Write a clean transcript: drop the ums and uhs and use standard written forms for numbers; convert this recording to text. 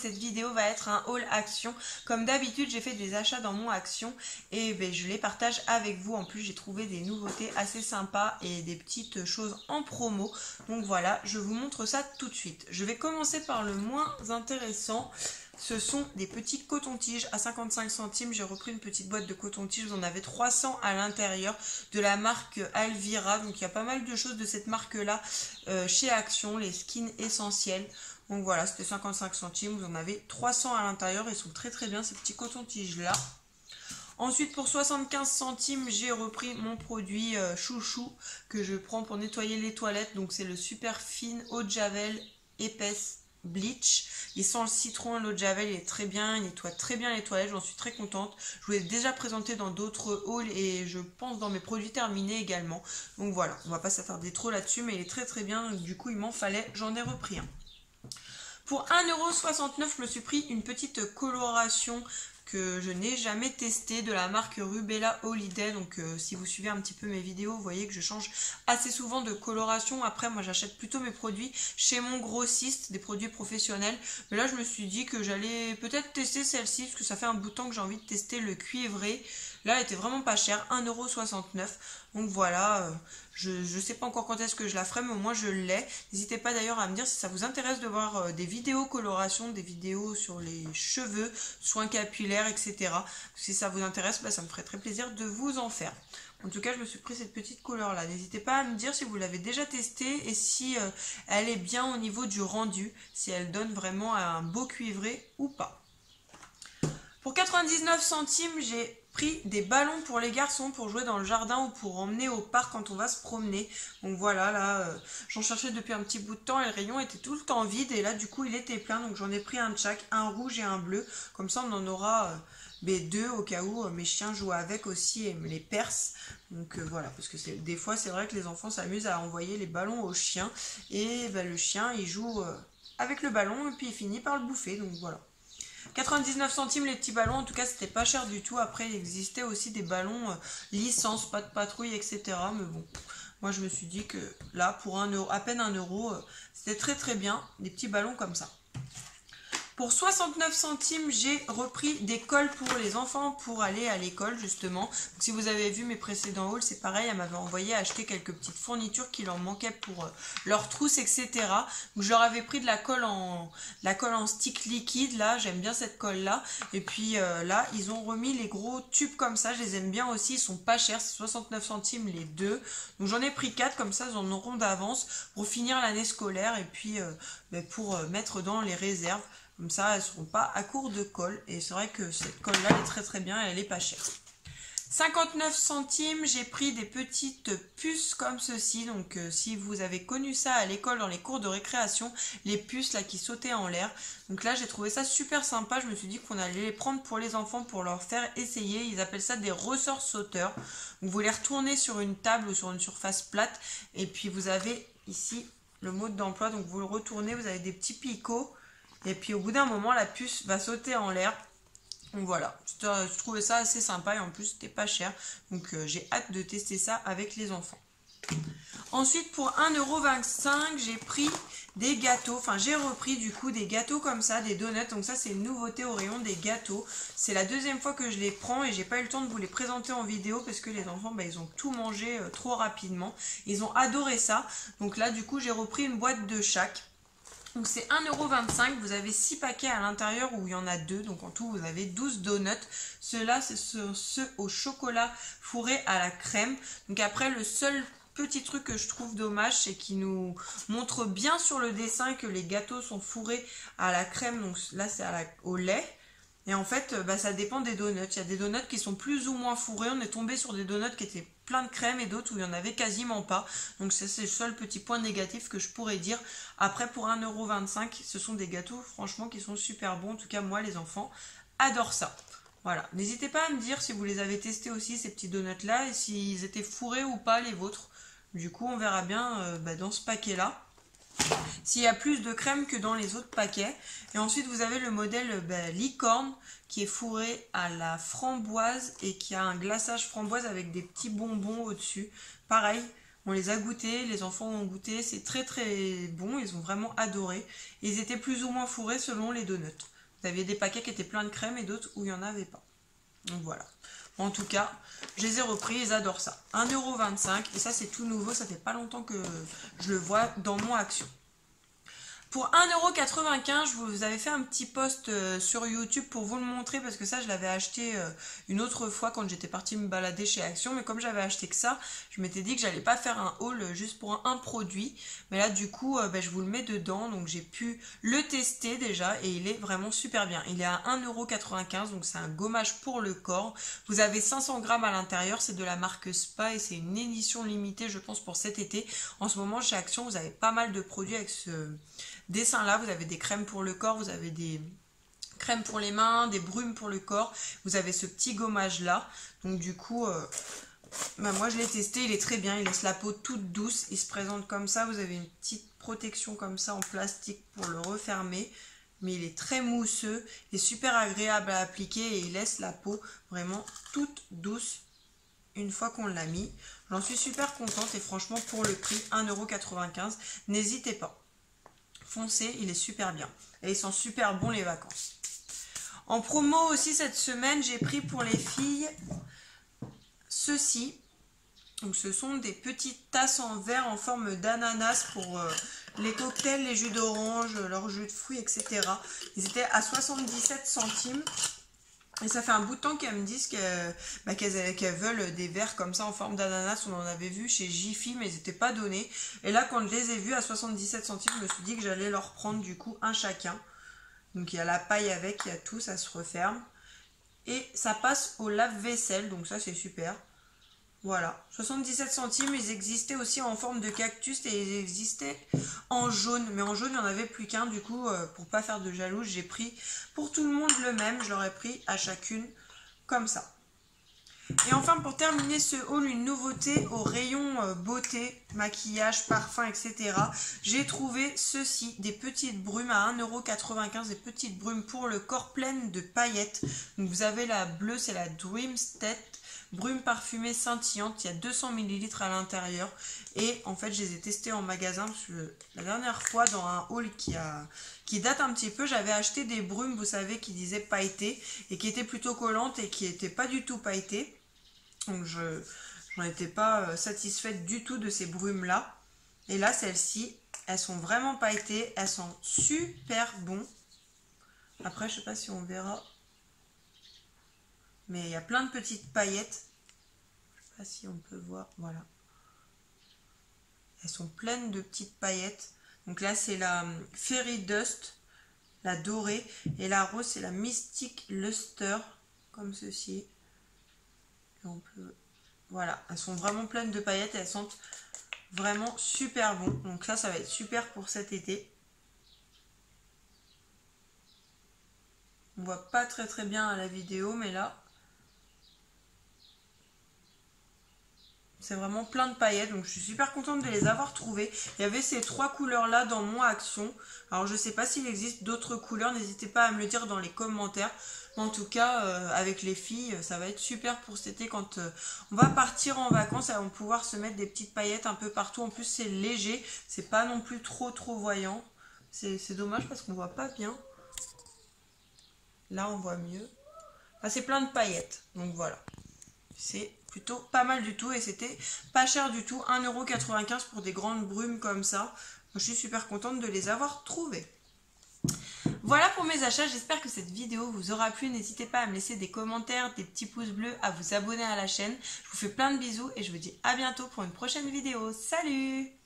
cette vidéo va être un haul action. Comme d'habitude, j'ai fait des achats dans mon action et je les partage avec vous. En plus, j'ai trouvé des nouveautés assez sympas et des petites choses en promo. Donc voilà, je vous montre ça tout de suite. Je vais commencer par le moins intéressant. Ce sont des petits cotons-tiges à 55 centimes. J'ai repris une petite boîte de coton-tiges. Vous en avez 300 à l'intérieur de la marque Alvira. Donc il y a pas mal de choses de cette marque-là chez Action, les skins essentiels. Donc voilà, c'était 55 centimes. Vous en avez 300 à l'intérieur. Ils sont très très bien ces petits cotons-tiges-là. Ensuite, pour 75 centimes, j'ai repris mon produit chouchou que je prends pour nettoyer les toilettes. Donc c'est le super fine eau de javel épaisse bleach. Il sent le citron, l'eau de javel, il est très bien, il nettoie très bien les toilettes, j'en suis très contente. Je vous l'ai déjà présenté dans d'autres hauls et je pense dans mes produits terminés également. Donc voilà, on va pas s'attarder trop là-dessus, mais il est très très bien, du coup il m'en fallait, j'en ai repris un. Pour 1,69 €, je me suis pris une petite coloration que je n'ai jamais testé de la marque Rubella Holiday. Donc si vous suivez un petit peu mes vidéos, vous voyez que je change assez souvent de coloration. Après moi j'achète plutôt mes produits chez mon grossiste, des produits professionnels. Mais là je me suis dit que j'allais peut-être tester celle-ci parce que ça fait un bout de temps que j'ai envie de tester le cuivré. Là elle était vraiment pas chère, 1,69 €. Donc voilà, je sais pas encore quand est-ce que je la ferai, mais au moins je l'ai. N'hésitez pas d'ailleurs à me dire si ça vous intéresse de voir des vidéos coloration, des vidéos sur les cheveux, soins capillaires, etc. Si ça vous intéresse, ça me ferait très plaisir de vous en faire. En tout cas, je me suis pris cette petite couleur là. N'hésitez pas à me dire si vous l'avez déjà testée et si elle est bien au niveau du rendu, si elle donne vraiment un beau cuivré ou pas. Pour 99 centimes, j'ai pris des ballons pour les garçons pour jouer dans le jardin ou pour emmener au parc quand on va se promener. Donc voilà, là, j'en cherchais depuis un petit bout de temps et le rayon était tout le temps vide. Et là, du coup, il était plein. Donc j'en ai pris un de chaque, un rouge et un bleu. Comme ça, on en aura deux au cas où mes chiens jouent avec aussi et me les percent. Donc voilà, parce que des fois, c'est vrai que les enfants s'amusent à envoyer les ballons aux chiens. Et le chien, il joue avec le ballon et puis il finit par le bouffer. Donc voilà. 99 centimes les petits ballons, en tout cas c'était pas cher du tout. Après il existait aussi des ballons licence, pas de patrouille, etc. Mais bon, moi je me suis dit que là pour 1 €, à peine 1 €, c'était très très bien, des petits ballons comme ça. Pour 69 centimes, j'ai repris des cols pour les enfants pour aller à l'école justement. Donc, si vous avez vu mes précédents hauls, c'est pareil, elle m'avait envoyé acheter quelques petites fournitures qui leur manquaient pour leurs trousses, etc. Donc je leur avais pris de la colle en stick liquide, là, j'aime bien cette colle là. Et puis là, ils ont remis les gros tubes comme ça, je les aime bien aussi, ils sont pas chers, c'est 69 centimes les deux. Donc j'en ai pris 4, comme ça ils en auront d'avance pour finir l'année scolaire et puis pour mettre dans les réserves. Comme ça, elles ne seront pas à court de colle. Et c'est vrai que cette colle-là, elle est très très bien et elle n'est pas chère. 59 centimes, j'ai pris des petites puces comme ceci. Donc si vous avez connu ça à l'école dans les cours de récréation, les puces là qui sautaient en l'air. Donc là, j'ai trouvé ça super sympa. Je me suis dit qu'on allait les prendre pour les enfants pour leur faire essayer. Ils appellent ça des ressorts sauteurs. Donc vous les retournez sur une table ou sur une surface plate. Et puis vous avez ici le mode d'emploi. Donc vous le retournez, vous avez des petits picots. Et puis au bout d'un moment, la puce va sauter en l'air. Donc voilà, je trouvais ça assez sympa et en plus c'était pas cher. Donc j'ai hâte de tester ça avec les enfants. Ensuite pour 1,25 €, j'ai pris des gâteaux. Enfin j'ai repris du coup des gâteaux comme ça, des donuts. Donc ça c'est une nouveauté au rayon des gâteaux. C'est la deuxième fois que je les prends et j'ai pas eu le temps de vous les présenter en vidéo parce que les enfants ils ont tout mangé trop rapidement. Ils ont adoré ça. Donc là du coup j'ai repris une boîte de chaque. Donc c'est 1,25 €, vous avez 6 paquets à l'intérieur où il y en a 2, donc en tout vous avez 12 donuts. Ceux-là c'est ceux au chocolat fourré à la crème. Donc après le seul petit truc que je trouve dommage, c'est qu'il nous montre bien sur le dessin que les gâteaux sont fourrés à la crème, donc là c'est au lait. Et en fait, ça dépend des donuts. Il y a des donuts qui sont plus ou moins fourrés. On est tombé sur des donuts qui étaient plein de crème et d'autres où il n'y en avait quasiment pas. Donc c'est le seul petit point négatif que je pourrais dire. Après, pour 1,25 €, ce sont des gâteaux franchement qui sont super bons. En tout cas, moi, les enfants adorent ça. Voilà. N'hésitez pas à me dire si vous les avez testés aussi, ces petits donuts-là, et s'ils étaient fourrés ou pas, les vôtres. Du coup, on verra bien dans ce paquet-là s'il y a plus de crème que dans les autres paquets. Et ensuite vous avez le modèle licorne qui est fourré à la framboise et qui a un glaçage framboise avec des petits bonbons au dessus. Pareil, on les a goûtés, les enfants ont goûté, c'est très très bon, ils ont vraiment adoré. Ils étaient plus ou moins fourrés selon les donuts. Vous aviez des paquets qui étaient pleins de crème et d'autres où il n'y en avait pas. Donc voilà. En tout cas, je les ai repris, ils adorent ça. 1,25 € et ça c'est tout nouveau, ça fait pas longtemps que je le vois dans mon Action. Pour 1,95 €, je vous avais fait un petit post sur YouTube pour vous le montrer parce que ça je l'avais acheté une autre fois quand j'étais partie me balader chez Action, mais comme j'avais acheté que ça, je m'étais dit que j'allais pas faire un haul juste pour un produit, mais là du coup je vous le mets dedans, donc j'ai pu le tester déjà et il est vraiment super bien. Il est à 1,95 €, donc c'est un gommage pour le corps. Vous avez 500 grammes à l'intérieur, c'est de la marque Spa et c'est une édition limitée je pense pour cet été. En ce moment chez Action vous avez pas mal de produits avec ce dessin là, vous avez des crèmes pour le corps, vous avez des crèmes pour les mains, des brumes pour le corps, vous avez ce petit gommage là, donc du coup moi je l'ai testé, il est très bien, il laisse la peau toute douce, il se présente comme ça, vous avez une petite protection comme ça en plastique pour le refermer, mais il est très mousseux, il est super agréable à appliquer et il laisse la peau vraiment toute douce une fois qu'on l'a mis. J'en suis super contente et franchement pour le prix 1,95 €, n'hésitez pas. Foncez, il est super bien. Et ils sont super bons les vacances. En promo aussi cette semaine, j'ai pris pour les filles ceci. Donc ce sont des petites tasses en verre en forme d'ananas pour les cocktails, les jus d'orange, leurs jus de fruits, etc. Ils étaient à 77 centimes. Et ça fait un bout de temps qu'elles me disent qu'elles veulent des verres comme ça en forme d'ananas. On en avait vu chez Jiffy, mais ils n'étaient pas donnés. Et là, quand je les ai vus à 77 centimes, je me suis dit que j'allais leur prendre du coup un chacun. Donc il y a la paille avec, il y a tout, ça se referme. Et ça passe au lave-vaisselle, donc ça c'est super. Voilà, 77 centimes, ils existaient aussi en forme de cactus et ils existaient en jaune. Mais en jaune, il n'y en avait plus qu'un. Du coup, pour pas faire de jalouse, j'ai pris pour tout le monde le même. Je leur ai pris à chacune comme ça. Et enfin, pour terminer ce haul, une nouveauté au rayon beauté, maquillage, parfum, etc. J'ai trouvé ceci, des petites brumes à 1,95 €, des petites brumes pour le corps pleines de paillettes. Donc vous avez la bleue, c'est la Dreamstead. Brume parfumée scintillante, il y a 200 ml à l'intérieur et en fait je les ai testées en magasin parce que la dernière fois dans un haul qui date un petit peu, j'avais acheté des brumes, vous savez, qui disaient pailletées et qui étaient plutôt collantes et qui n'étaient pas du tout pailletées. Donc je n'en étais pas satisfaite du tout de ces brumes là. Et là celles-ci, elles sont vraiment pailletées, elles sont super bon. Après je sais pas si on verra. Mais il y a plein de petites paillettes. Je ne sais pas si on peut voir. Voilà. Elles sont pleines de petites paillettes. Donc là, c'est la Fairy Dust, la dorée. Et la rose, c'est la Mystic Luster, comme ceci. Et on peut... Voilà. Elles sont vraiment pleines de paillettes et elles sentent vraiment super bon. Donc ça va être super pour cet été. On voit pas très bien à la vidéo, mais là... C'est vraiment plein de paillettes, donc je suis super contente de les avoir trouvées. Il y avait ces trois couleurs-là dans mon Action. Alors je ne sais pas s'il existe d'autres couleurs, n'hésitez pas à me le dire dans les commentaires. Mais en tout cas, avec les filles, ça va être super pour cet été quand on va partir en vacances. Elles vont pouvoir se mettre des petites paillettes un peu partout. En plus, c'est léger, c'est pas non plus trop voyant. C'est dommage parce qu'on voit pas bien. Là, on voit mieux. Enfin, c'est plein de paillettes, donc voilà. C'est plutôt pas mal du tout et c'était pas cher du tout, 1,95 € pour des grandes brumes comme ça. Je suis super contente de les avoir trouvées. Voilà pour mes achats, j'espère que cette vidéo vous aura plu. N'hésitez pas à me laisser des commentaires, des petits pouces bleus, à vous abonner à la chaîne. Je vous fais plein de bisous et je vous dis à bientôt pour une prochaine vidéo. Salut!